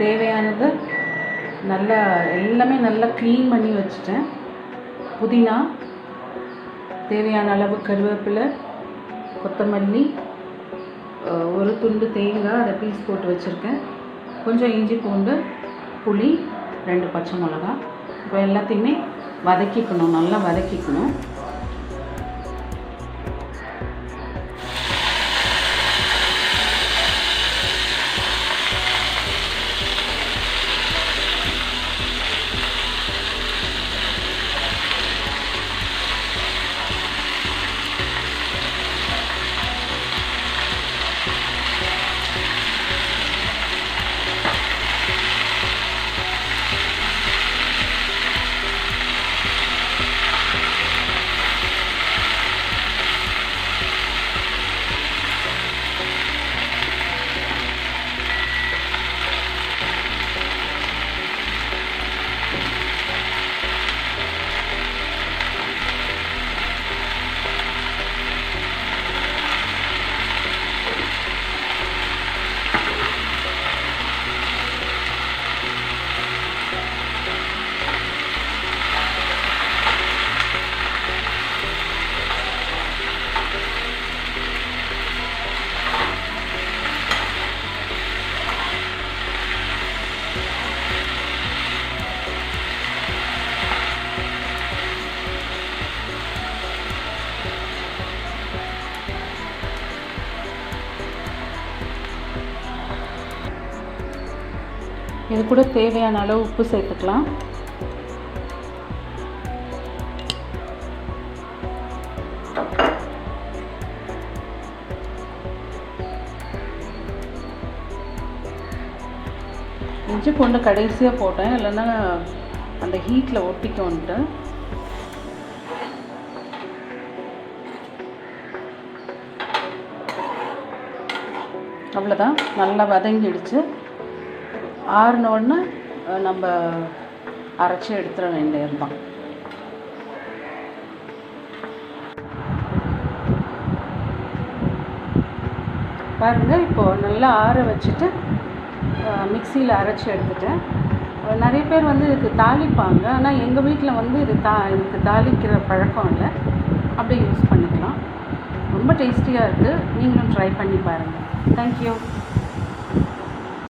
தேவையானது நல்லா எல்லாமே நல்லா க்ளீன் பண்ணி வச்சுட்டேன். புதினா, தேவையான அளவு கருவேப்பிலை, கொத்தமல்லி, ஒரு துண்டு தேங்காய் அதை பீஸ் போட்டு வச்சுருக்கேன். கொஞ்சம் இஞ்சி பூண்டு, புளி, 2 பச்சை மிளகா. இப்போ எல்லாத்தையுமே வதக்கிக்கணும், நல்லா வதக்கிக்கணும். இது கூட தேவையான அளவு உப்பு சேர்த்துக்கலாம். இஞ்சி பூண்டு கடைசியாக போட்டேன், இல்லைன்னா அந்த ஹீட்டில் ஒட்டிக்கோன்ட்டு. அவ்வளோதான், நல்லா வதங்கிடுச்சு. ஆறுனோடனே நம்ம அரைச்சி எடுத்துட வேண்டியதுதான். பாருங்கள், இப்போது நல்லா ஆற வச்சுட்டு மிக்சியில் அரைச்சி எடுத்துட்டேன். நிறைய பேர் வந்து இதுக்கு தாளிப்பாங்க, ஆனால் எங்கள் வீட்டில் வந்து இதுக்கு தாளிக்கிற பழக்கம் இல்லை. அப்படியே யூஸ் பண்ணிக்கலாம். ரொம்ப டேஸ்டியாக இருக்குது. நீங்களும் ட்ரை பண்ணி பாருங்கள். தேங்க்யூ.